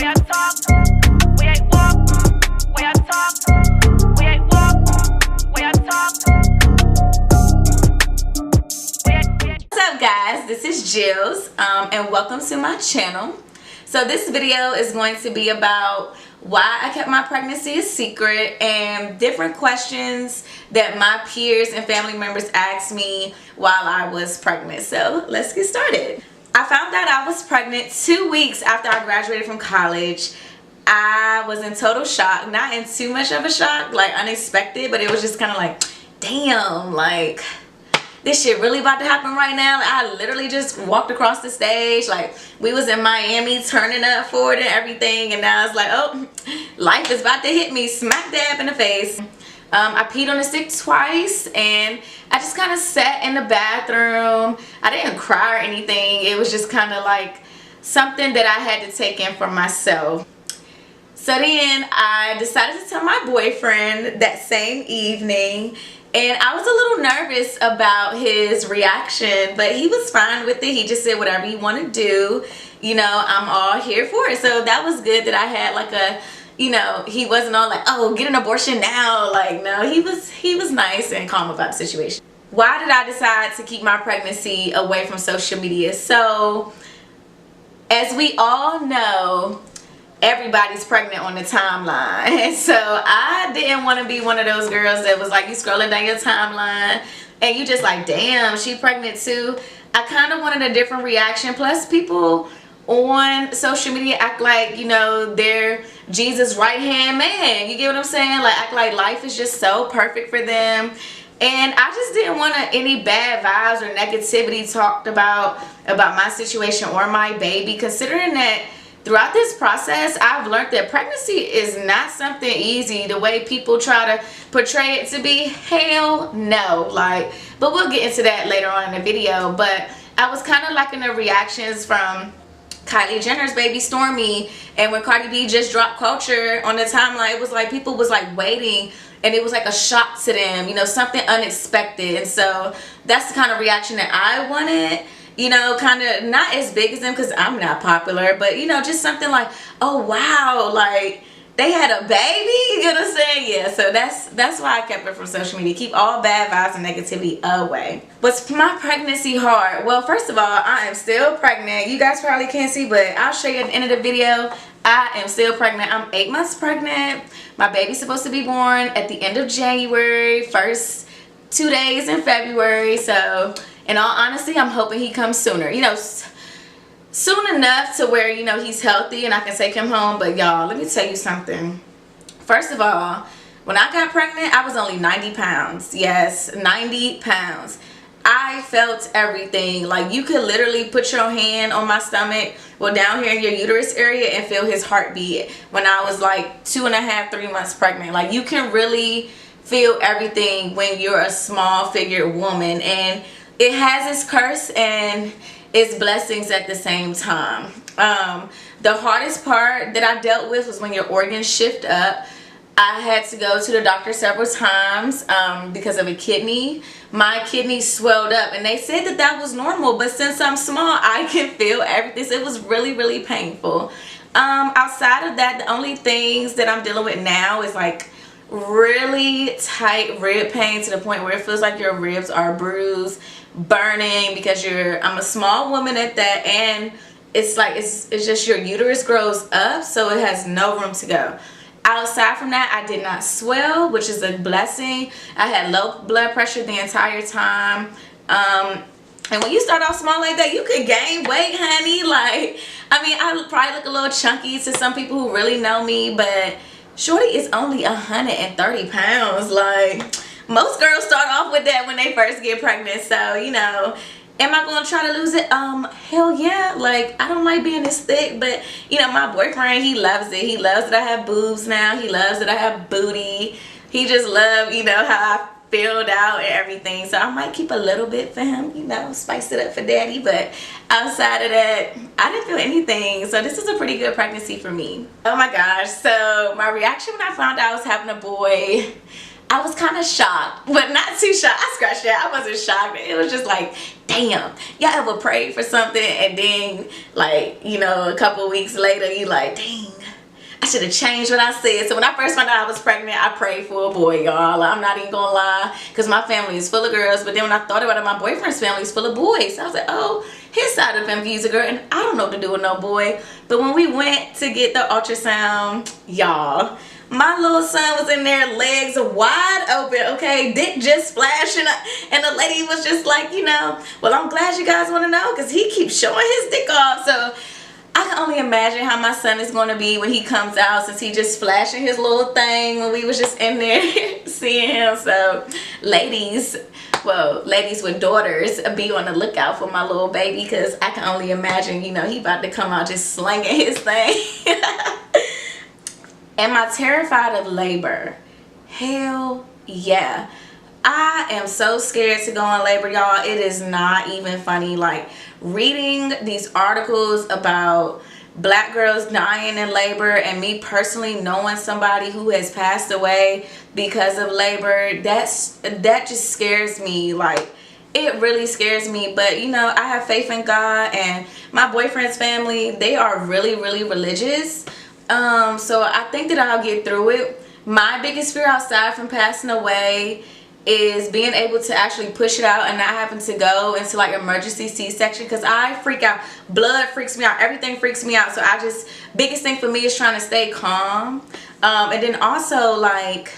What's up, guys? This is Jills, and welcome to my channel. So this video is going to be about why I kept my pregnancy a secret and different questions that my peers and family members asked me while I was pregnant. So let's get started. I found out I was pregnant 2 weeks after I graduated from college. I was in total shock, not in too much of a shock, like unexpected, but it was just kind of like, damn, like this shit really about to happen right now. Like, I literally just walked across the stage, like we was in Miami turning up for it and everything, and now it's like, oh, life is about to hit me smack dab in the face. I peed on the stick twice, and I just kind of sat in the bathroom. I didn't cry or anything. It was just kind of like something that I had to take in for myself. So then I decided to tell my boyfriend that same evening, and I was a little nervous about his reaction, but he was fine with it. He just said, whatever you want to do, you know, I'm all here for it. So that was good that I had like a, you know, he wasn't all like, oh, get an abortion now. Like, no, he was nice and calm about the situation. Why did I decide to keep my pregnancy away from social media? So as we all know, everybody's pregnant on the timeline, and so I didn't want to be one of those girls that was like, you scrolling down your timeline and you just like, damn, she pregnant too. I kind of wanted a different reaction. Plus, people on social media act like, you know, they're Jesus' right hand man. You get what I'm saying? Like, act like life is just so perfect for them. And I just didn't want any bad vibes or negativity talked about my situation or my baby, considering that throughout this process, I've learned that pregnancy is not something easy the way people try to portray it to be. Hell no. Like, but we'll get into that later on in the video. But I was kind of liking the reactions from Kylie Jenner's baby Stormi, and when Cardi B just dropped Culture on the timeline, it was like people was like waiting, and it was like a shock to them, you know, something unexpected. And so that's the kind of reaction that I wanted. You know, kind of not as big as them because I'm not popular, but you know, just something like, oh wow, like they had a baby, you know what I'm saying? Yeah, so that's why I kept it from social media. Keep all bad vibes and negativity away. Was my pregnancy hard? Well, first of all, I am still pregnant. You guys probably can't see, but I'll show you at the end of the video. I am still pregnant. I'm 8 months pregnant. My baby's supposed to be born at the end of January, first 2 days in February. So in all honesty, I'm hoping he comes sooner, you know, soon enough to where, you know, he's healthy and I can take him home. But y'all, let me tell you something. First of all, when I got pregnant, I was only 90 pounds. Yes, 90 pounds. I felt everything. Like, you could literally put your hand on my stomach, well, down here in your uterus area, and feel his heartbeat when I was like 2.5, 3 months pregnant. Like, you can really feel everything when you're a small figured woman, and it has its curse and its blessings at the same time. The hardest part that I dealt with was when your organs shift up. I had to go to the doctor several times because of a kidney. My kidney swelled up, and they said that that was normal, but since I'm small, I can feel everything. So it was really, really painful. Outside of that, the only things that I'm dealing with now is like really tight rib pain to the point where it feels like your ribs are bruised, burning, because I'm a small woman at that, and it's like it's just your uterus grows up, so it has no room to go. Outside from that, I did not swell, which is a blessing. I had low blood pressure the entire time. And when you start off small like that, you could gain weight, honey. Like, I mean, I probably look a little chunky to some people who really know me, but shorty is only 130 pounds. Like, most girls start off with that when they first get pregnant. So, you know, am I going to try to lose it? Hell yeah. Like, I don't like being this thick, but, you know, my boyfriend, he loves it. He loves that I have boobs now. He loves that I have booty. He just loves, you know, how I filled out and everything. So I might keep a little bit for him, you know, spice it up for daddy. But outside of that, I didn't feel anything. So this is a pretty good pregnancy for me. Oh my gosh. So my reaction when I found out I was having a boy, I was kind of shocked, but not too shocked. I scratched that. I wasn't shocked. It was just like, damn, y'all ever prayed for something and then, like, you know, a couple weeks later, you like, dang, I should have changed what I said. So when I first found out I was pregnant, I prayed for a boy, y'all. I'm not even gonna lie, because my family is full of girls. But then when I thought about it, my boyfriend's family is full of boys. So I was like, oh, his side of the family is a girl, and I don't know what to do with no boy. But when we went to get the ultrasound, y'all, my little son was in there, legs wide open, okay, dick just flashing, and the lady was just like, you know, well, I'm glad you guys want to know, because he keeps showing his dick off. So I can only imagine how my son is going to be when he comes out, since he just flashing his little thing when we was just in there seeing him. So ladies, well, ladies with daughters, be on the lookout for my little baby, because I can only imagine, you know, he about to come out just slinging his thing. Am I terrified of labor? Hell yeah. I am so scared to go in labor, y'all. It is not even funny. Like, reading these articles about black girls dying in labor, and me personally knowing somebody who has passed away because of labor, that just scares me. Like, it really scares me. But you know, I have faith in God, and my boyfriend's family, they are really, really religious. So I think that I'll get through it. My biggest fear outside from passing away is being able to actually push it out and not having to go into like emergency C-section, because I freak out. Blood freaks me out. Everything freaks me out. So I just, biggest thing for me is trying to stay calm. And then also, like,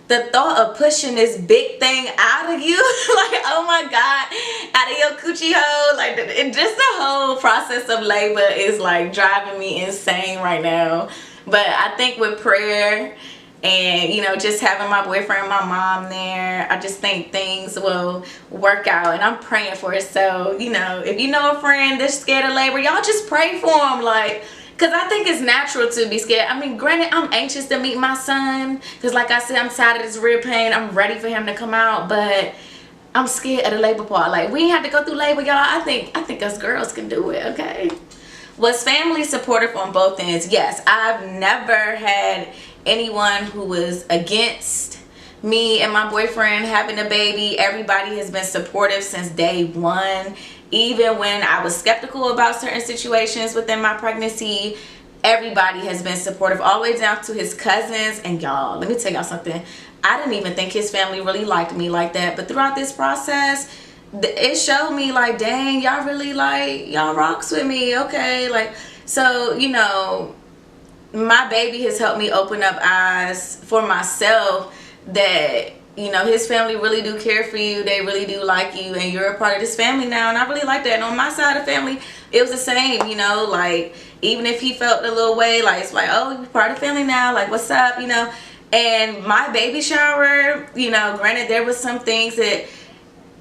the thought of pushing this big thing out of you, like, oh my God, out of your coochie hole, like, just the whole process of labor is like driving me insane right now. But I think with prayer and, you know, just having my boyfriend and my mom there, I just think things will work out, and I'm praying for it. So, you know, if you know a friend that's scared of labor, y'all just pray for them, like, because I think it's natural to be scared. I mean, granted, I'm anxious to meet my son, because like I said, I'm tired of this rib pain. I'm ready for him to come out, but I'm scared of the labor part. Like, we ain't have to go through labor, y'all. I think us girls can do it, okay? Was family supportive on both ends? Yes. I've never had anyone who was against me and my boyfriend having a baby. Everybody has been supportive since day one. Even when I was skeptical about certain situations within my pregnancy, everybody has been supportive, all the way down to his cousins. And y'all, let me tell y'all something. I didn't even think his family really liked me like that. But throughout this process, it showed me like, dang, y'all really like, y'all rocks with me, okay? Like, so, you know, my baby has helped me open up eyes for myself that, you know, his family really do care for you. They really do like you, and you're a part of this family now. And I really like that. And on my side of the family, it was the same, you know, like, even if he felt a little way, like, it's like, oh, you're part of the family now, like, what's up, you know? And my baby shower, you know, granted, there was some things that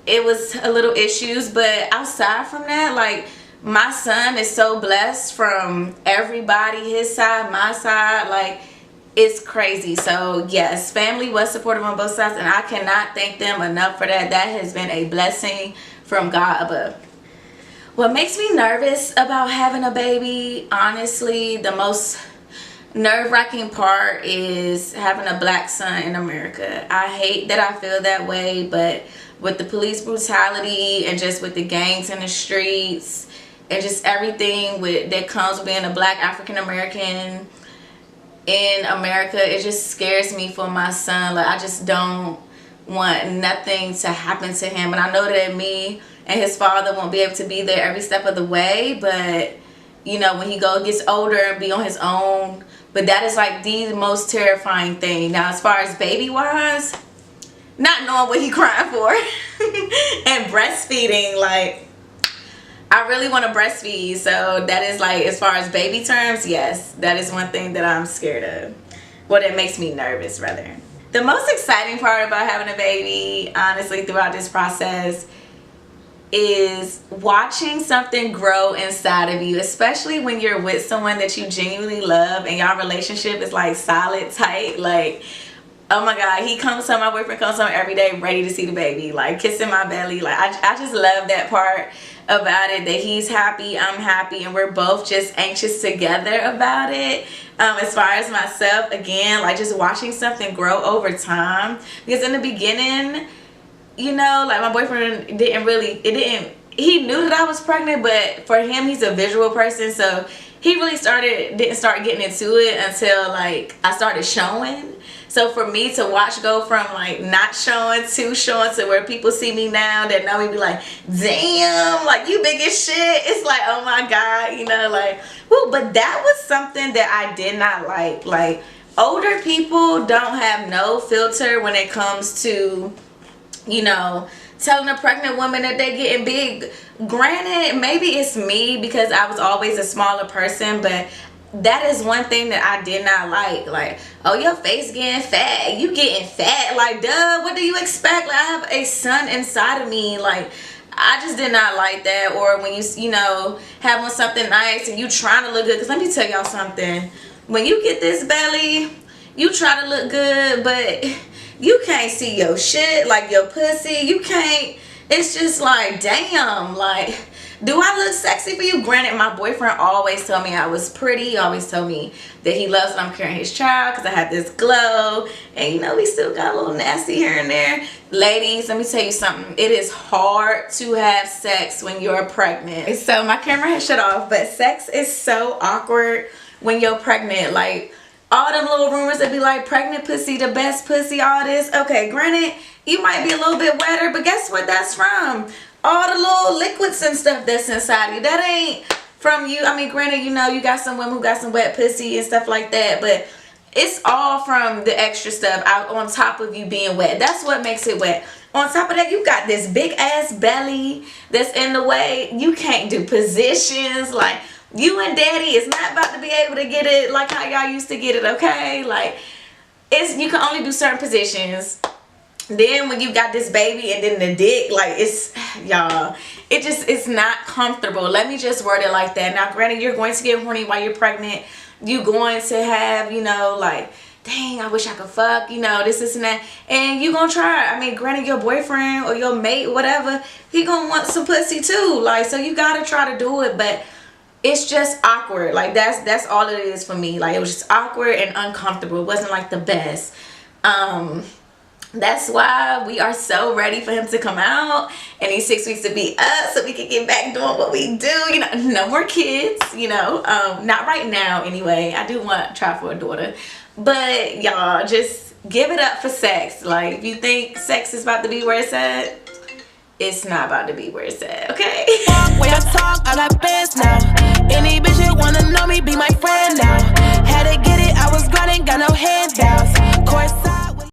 it was a little issues, but outside from that, like, my son is so blessed from everybody, his side, my side, like, it's crazy. So yes, family was supportive on both sides, and I cannot thank them enough for that. That has been a blessing from God above. What makes me nervous about having a baby, honestly, the most nerve-wracking part is having a black son in America. I hate that I feel that way, but with the police brutality and just with the gangs in the streets and just everything that comes with being a black African American in America, it just scares me for my son. Like, I just don't want nothing to happen to him. And I know that me and his father won't be able to be there every step of the way, but you know, when he gets older and be on his own. But that is like the most terrifying thing. Now, as far as baby wise, not knowing what he crying for and breastfeeding, like, I really want to breastfeed. So that is like, as far as baby terms, yes, that is one thing that I'm scared of. Well, it makes me nervous, rather. The most exciting part about having a baby, honestly, throughout this process is watching something grow inside of you, especially when you're with someone that you genuinely love and y'all relationship is like solid, tight. Like, oh my God, he comes home, my boyfriend comes home every day ready to see the baby, like kissing my belly. Like, I just love that part about it, that he's happy, I'm happy, and we're both just anxious together about it. As far as myself, again, like, just watching something grow over time, because in the beginning, you know, like, my boyfriend he knew that I was pregnant, but for him, he's a visual person, so he really didn't start getting into it until like I started showing. So for me to watch go from like not showing to showing to where people see me now that know me be like, damn, like you big as shit. It's like, oh my God, you know, like, woo. But that was something that I did not like. Like, older people don't have no filter when it comes to, you know, telling a pregnant woman that they getting big. Granted, maybe it's me because I was always a smaller person, but that is one thing that I did not like. Like, oh, your face getting fat, you getting fat, like, duh, what do you expect? Like, I have a son inside of me. Like, I just did not like that. Or when you know, having something nice and you trying to look good. Because let me tell y'all something, when you get this belly, you try to look good, but you can't see your shit, like your pussy, you can't. It's just like, damn, like, do I look sexy for you? Granted, my boyfriend always told me I was pretty. He always told me that he loves that I'm carrying his child because I have this glow. And you know, we still got a little nasty here and there. Ladies, let me tell you something. It is hard to have sex when you're pregnant. So my camera has shut off, but sex is so awkward when you're pregnant. Like, all them little rumors that be like, pregnant pussy, the best pussy, all this. Okay, granted, you might be a little bit wetter, but guess what that's from? All the little liquids and stuff that's inside you. That ain't from you. I mean, granted, you know, you got some women who got some wet pussy and stuff like that, but it's all from the extra stuff out on top of you being wet. That's what makes it wet. On top of that, you got this big ass belly that's in the way. You can't do positions. Like, you and daddy is not about to be able to get it like how y'all used to get it, okay? Like, you can only do certain positions. Then when you got this baby and then the dick, like, it's, y'all, it's not comfortable. Let me just word it like that. Now, granted, you're going to get horny while you're pregnant. You going to have, you know, like, dang, I wish I could fuck, you know, this and that. And you gonna try. I mean, granted, your boyfriend or your mate, whatever, he gonna want some pussy too. Like, so you gotta try to do it, but it's just awkward. Like, that's all it is for me. Like, it was just awkward and uncomfortable. It wasn't like the best. That's why we are so ready for him to come out and these 6 weeks to be up so we can get back doing what we do. You know, no more kids, you know, not right now anyway. I do want to try for a daughter, but y'all, just give it up for sex. Like, if you think sex is about to be where it's at, it's not about to be where it's at, okay? When I talk, I got bands now. Any bitch that wanna know me, be my friend now. Had to get it, I was grinding, got no handouts. Course